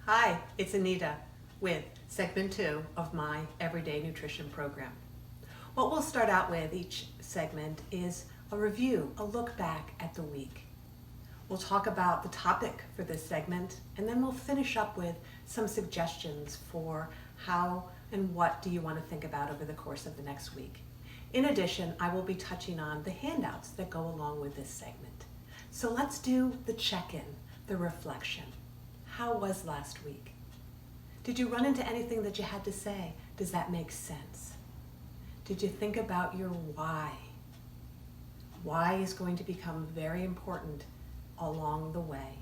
Hi, it's Anita with segment 2 of my Everyday Nutrition program. What we'll start out with each segment is a review, a look back at the week. We'll talk about the topic for this segment, and then we'll finish up with some suggestions for how and what do you want to think about over the course of the next week. In addition, I will be touching on the handouts that go along with this segment. So let's do the check-in, the reflection. How was last week? Did you run into anything that you had to say? Does that make sense? Did you think about your why? Why is going to become very important along the way.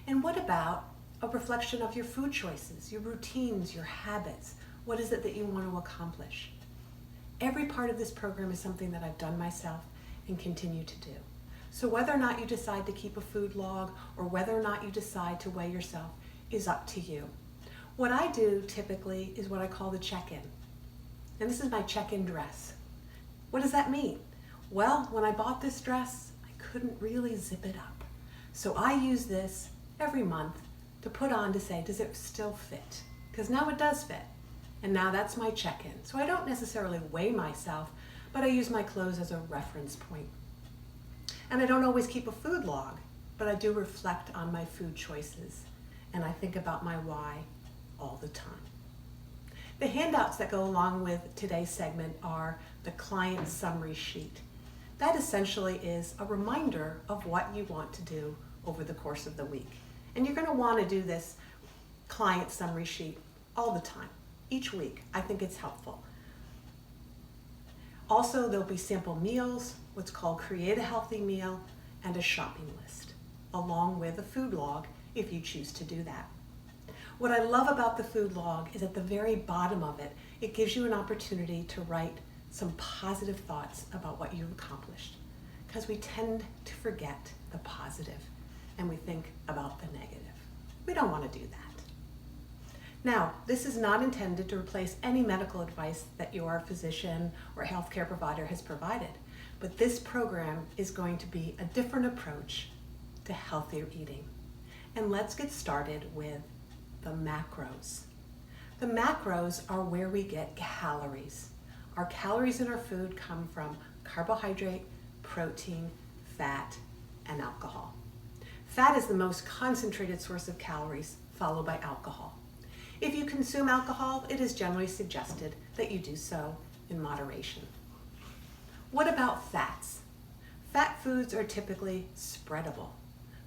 And what about a reflection of your food choices, your routines, your habits? What is it that you want to accomplish? Every part of this program is something that I've done myself and continue to do. So whether or not you decide to keep a food log or whether or not you decide to weigh yourself is up to you. What I do typically is what I call the check-in. And this is my check-in dress. What does that mean? Well, when I bought this dress, I couldn't really zip it up. So I use this every month to put on to say, does it still fit? Because now it does fit. And now that's my check-in. So I don't necessarily weigh myself, but I use my clothes as a reference point. And I don't always keep a food log, but I do reflect on my food choices. And I think about my why all the time. The handouts that go along with today's segment are the client summary sheet. That essentially is a reminder of what you want to do over the course of the week. And you're going to want to do this client summary sheet all the time, each week. I think it's helpful. Also, there'll be sample meals, what's called create a healthy meal, and a shopping list, along with a food log if you choose to do that. What I love about the food log is at the very bottom of it, it gives you an opportunity to write some positive thoughts about what you've accomplished, because we tend to forget the positive and we think about the negative. We don't want to do that. Now, this is not intended to replace any medical advice that your physician or healthcare provider has provided, but this program is going to be a different approach to healthier eating. And let's get started with the macros. The macros are where we get calories. Our calories in our food come from carbohydrate, protein, fat, and alcohol. Fat is the most concentrated source of calories, followed by alcohol. If you consume alcohol, it is generally suggested that you do so in moderation. What about fats? Fat foods are typically spreadable.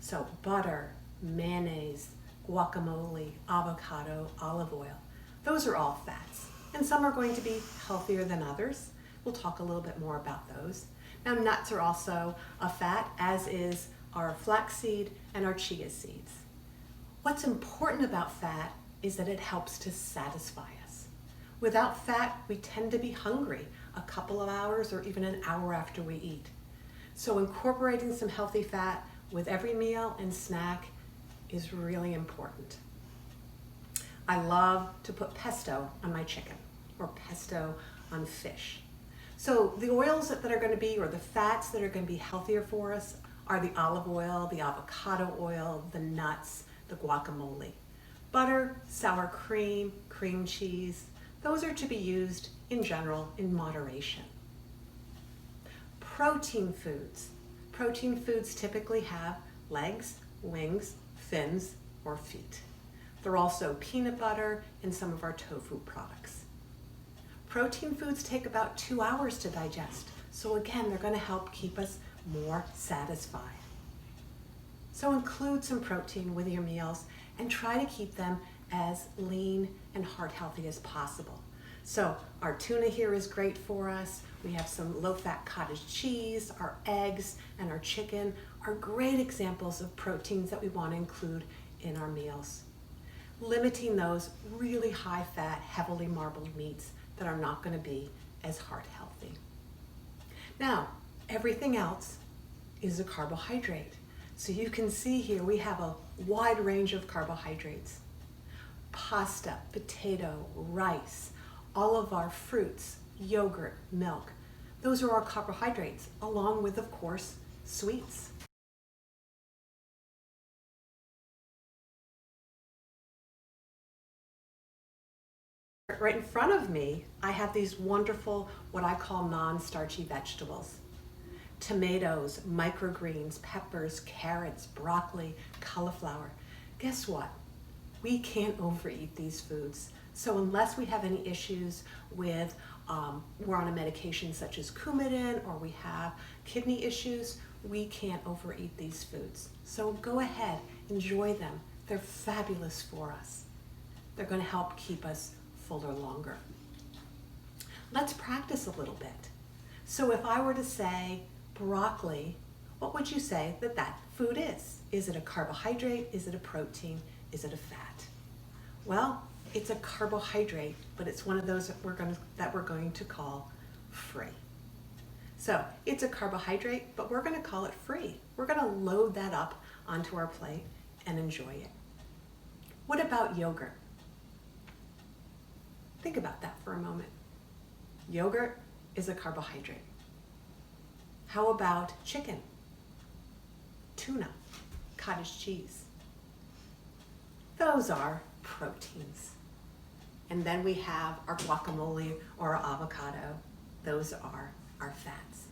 So butter, mayonnaise, guacamole, avocado, olive oil. Those are all fats. And some are going to be healthier than others. We'll talk a little bit more about those. Now, nuts are also a fat, as is our flaxseed and our chia seeds. What's important about fat is that it helps to satisfy us. Without fat, we tend to be hungry a couple of hours or even an hour after we eat. So incorporating some healthy fat with every meal and snack is really important. I love to put pesto on my chicken or pesto on fish. So the oils that are going to be, or the fats that are going to be healthier for us, are the olive oil, the avocado oil, the nuts, the guacamole. Butter, sour cream, cream cheese, those are to be used in general in moderation. Protein foods. Protein foods typically have legs, wings, fins, or feet. They're also peanut butter and some of our tofu products. Protein foods take about 2 hours to digest. So again, they're going to help keep us more satisfied. So include some protein with your meals and try to keep them as lean and heart healthy as possible. So our tuna here is great for us. We have some low-fat cottage cheese, our eggs, and our chicken are great examples of proteins that we want to include in our meals. Limiting those really high-fat, heavily marbled meats that are not going to be as heart healthy. Now, everything else is a carbohydrate. So you can see here we have a wide range of carbohydrates. Pasta, potato, rice, all of our fruits, yogurt, milk. Those are our carbohydrates, along with, of course, sweets. Right in front of me, I have these wonderful, what I call non-starchy vegetables. Tomatoes, microgreens, peppers, carrots, broccoli, cauliflower. Guess what? We can't overeat these foods. So unless we have any issues with, we're on a medication such as Coumadin, or we have kidney issues, we can't overeat these foods. So go ahead, enjoy them. They're fabulous for us. They're going to help keep us fuller longer. Let's practice a little bit. So if I were to say broccoli, what would you say that that food is? Is it a carbohydrate? Is it a protein? Is it a fat? Well, it's a carbohydrate, but it's one of those that we're going to call free. So it's a carbohydrate, but we're going to call it free. We're going to load that up onto our plate and enjoy it. What about yogurt? Think about that for a moment. Yogurt is a carbohydrate. How about chicken, tuna, cottage cheese? Those are proteins. And then we have our guacamole or our avocado. Those are our fats.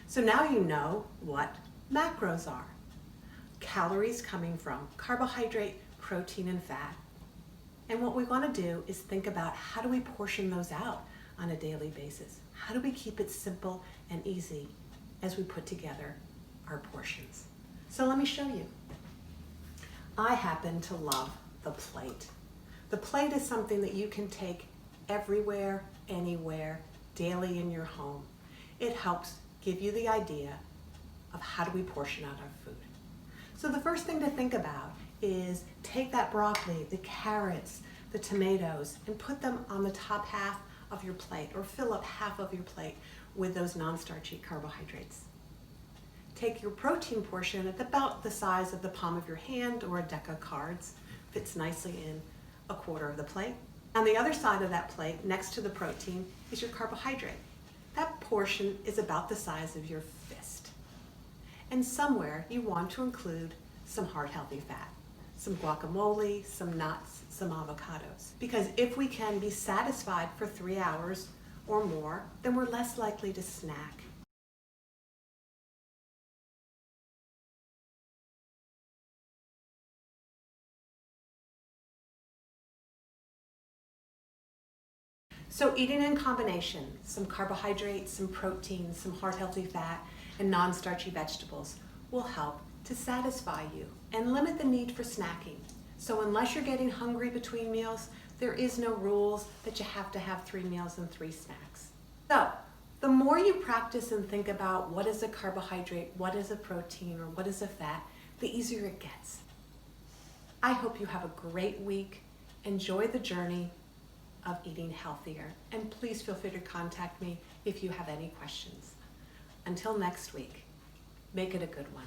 So now you know what macros are. Calories coming from carbohydrate, protein, and fat. And what we want to do is think about how do we portion those out on a daily basis? How do we keep it simple and easy as we put together our portions? So let me show you. I happen to love the plate. The plate is something that you can take everywhere, anywhere, daily in your home. It helps give you the idea of how do we portion out our food. So the first thing to think about is take that broccoli, the carrots, the tomatoes, and put them on the top half of your plate, or fill up half of your plate with those non-starchy carbohydrates. Take your protein portion at about the size of the palm of your hand or a deck of cards. Fits nicely in a quarter of the plate. On the other side of that plate, next to the protein, is your carbohydrate. That portion is about the size of your fist. And somewhere you want to include some heart healthy fat. Some guacamole, some nuts, some avocados. Because if we can be satisfied for 3 hours or more, then we're less likely to snack. So eating in combination, some carbohydrates, some protein, some heart healthy fat, and non-starchy vegetables will help to satisfy you and limit the need for snacking. So unless you're getting hungry between meals, there is no rules that you have to have 3 meals and 3 snacks. So the more you practice and think about what is a carbohydrate, what is a protein, or what is a fat, the easier it gets. I hope you have a great week. Enjoy the journey of eating healthier. And please feel free to contact me if you have any questions. Until next week, make it a good one.